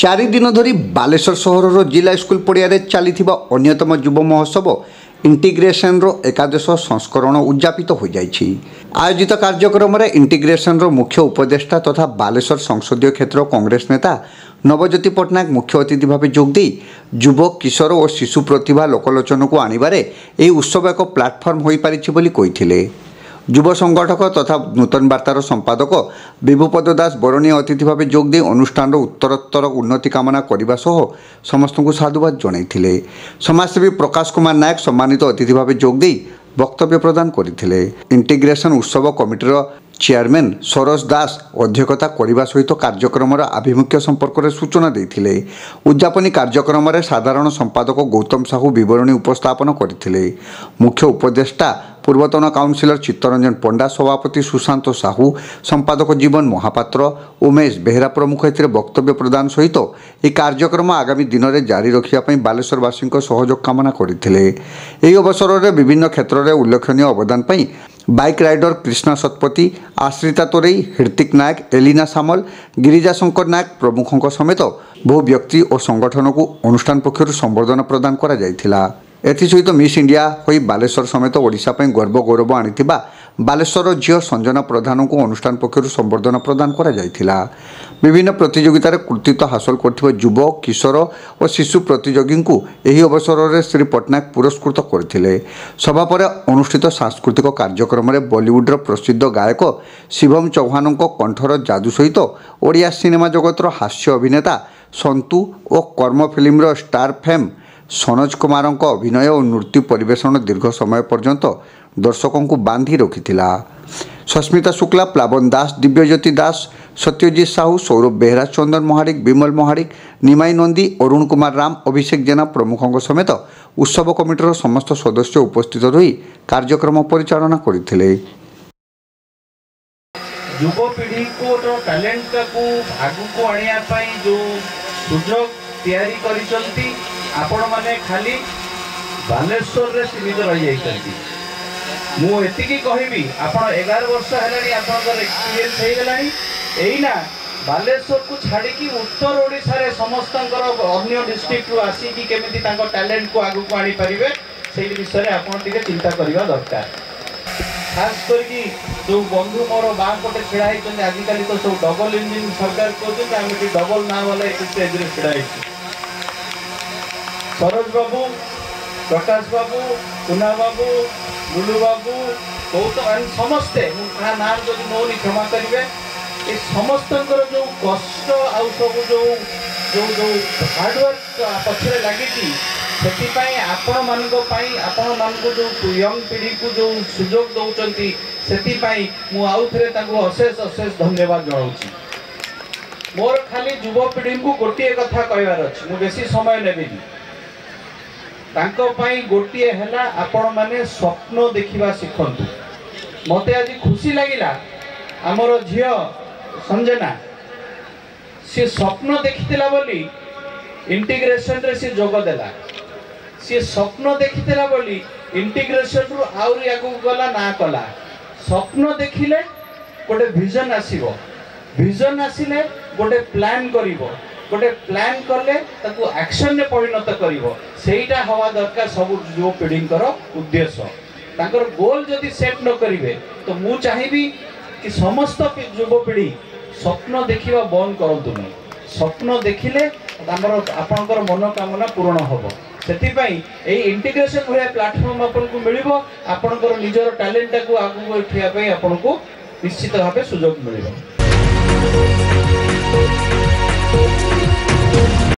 चारि दिन धरी बालेश्वर सहर जिला स्कूल पड़िया चली अन्यतम युव महोत्सव इंटीग्रेशन रो एकादश संस्करण उद्यापित हो जाइछि। आयोजित कार्यक्रम में इंटीग्रेशन रो मुख्य उपदेष्टा तथा बालेश्वर संसदीय क्षेत्र कांग्रेस नेता नवज्योति पट्टनायक मुख्य अतिथि भाव जोगदे युवक किशोर और शिशु प्रतिभा लोकलोचन को आनिबारे एही उत्सव एक प्लाटफर्म हो पारिछि बोली कहिथिले। युव संगठक तथा नूतन वार्तार संपादक विभुपद दास बरणीय अतिथि भाव जोगदे अनुष्ठान उत्तरोत्तर उन्नति कामना करने सह समस्त को साधुवाद जनइथिले। समाजसेवी प्रकाश कुमार नायक सम्मानित अतिथि भाव जोगदे वक्तव्य प्रदान करथिले। इंटीग्रेशन उत्सव कमिटीर चेयरमैन सरोज दास अध्यक्षता करने सहित कार्यक्रम आभिमुख्य संपर्क में सूचना देते। उद्यापनी कार्यक्रम में साधारण संपादक गौतम साहू विवरणी उपस्थापन करते। मुख्य उपदेष्टा पूर्वतन काउंसिलर चित्तरंजन पंडा, सभापति सुशांत साहू, संपादक जीवन महापात्र, उमेश बेहरा प्रमुख ए वक्तव्य प्रदान सहित यह कार्यक्रम आगामी दिन में जारी रखापी बालेश्वरवासी सहयोग कामना करते। यह अवसर में विभिन्न क्षेत्र में उल्लेखनीय अवदान पर बाइक राइडर कृष्णा शतपथी, आश्रिता तोरई, हृतिक नायक, एलिना सामल, गिरिजा शंकर नायक प्रमुखों समेत बहु व्यक्ति और संगठन को अनुष्ठान पक्षर संबर्धना प्रदान करा जायथिला। एसहित मिस इंडिया होई बालेश्वर समेत ओडिशा पई गर्व गौरव आनिथिबा बालेश्वर झील संजना प्रधान को अनुष्ठान पक्षर संबर्धना प्रदान करा जायथिला। विभिन्न प्रतियोगितार कृतित्व हासिल करथिबा युवक किशोर और शिशु प्रतियोगी को यही अवसर में श्री पट्टनायक पुरस्कृत करथिले। सभा पर अनुष्ठित सांस्कृतिक कार्यक्रम में बॉलीवुड प्रसिद्ध गायक शिवम चौहान कंठर जादू सहित ओडिया सिनेमा जगतर हास्य अभिनेता संतु और कर्म film star fame Sanoj Kumar अभिनय और नृत्य परिवेषण दीर्घ समय पर्यंत दर्शकों को बांधि रखिथिला। सस्मिता शुक्ला, प्लावन दास, दिव्यज्योति दास, सत्यजित साहू, सौरभ बेहरा, चंदन महाडिक, विमल महाडिक, निमाई नंदी, अरुण कुमार राम, अभिषेक जेना प्रमुखों समेत उत्सव कमिटीर समस्त सदस्य उपस्थित रही कार्यक्रम परिचालना करथिले। युवपीढ़ी को टैलेंट को आगु को आनिया जो सुजोग तैयारी करिसंती आपण माने खाली बालेश्वर रे सीमित रही जाइछंती। मु एतिकी कहिबी आपण 11 वर्ष हेलानी आपनकर एक्सपीरियंस हे गेलानी एइना बालेश्वर को छाड़ी की उत्तर ओडिसा रे समस्तंकर अन्य डिस्ट्रिक्ट रु आसी कि केमिति तांको टैलेंट को आगु को आनी परिबे सेही विषय रे आपण टिके चिंता करबा दरकार। खास करके जो बंधु मोर बा पटे छिड़ा होती आजिकल तो सब डबल इंजिन सरकार कहते आम डबल ना वाला स्टेज में छिड़ा सरोज बाबू, प्रकाश बाबू, पुना बाबू, बुलू बाबू, गौतम समस्ते नाम जो नौनी क्षमा करेंगे ये समस्त जो कष्ट आउ सब जो जो जो हार्डवर्क पछरे लगी आपण मान जो यंग पीढ़ी को जो सुजोग दौरान से आउ थे अशेष अशेष धन्यवाद जनाऊँ। मोर खाली युवपीढ़ी को गोटे कथा कहबार अच्छे, मुझे बेसी समय नेबिनी गोटे है आपण मैंने स्वप्न देखा शिखंतु। मत आज खुशी लगिला आमर झी संजना सी स्वप्न देखी बोली इंटीग्रेशन रे सी जोगदेला। सी स्वप्न देखी बोली इंटीग्रेशन रु आउरी आगु गला ना कला। स्वप्न देखिले गोटे विजन आसीबो, विजन आसिले गोटे प्लान करिवो, गोटे प्लान कले ताकू एक्शन में परिणत करिवो। सेटा हवा दरकार सब युव पीढ़ी उद्देश्य। तांकर गोल जदि सेट न करिवे तो मु चाहिबी कि समस्त युव पीढ़ी स्वप्न देखिबा बंद करंतु नहीं। स्वप्न देखिले आपनकर मनोकामना पूर्ण होबो। सेतिपई ए इंटीग्रेशन भया प्लेटफॉर्म आपन को मिलिबो। आपनकर निजर टैलेंट को आगु उठिया पे आपन को निश्चित भाबे सुयोग मिलिबो।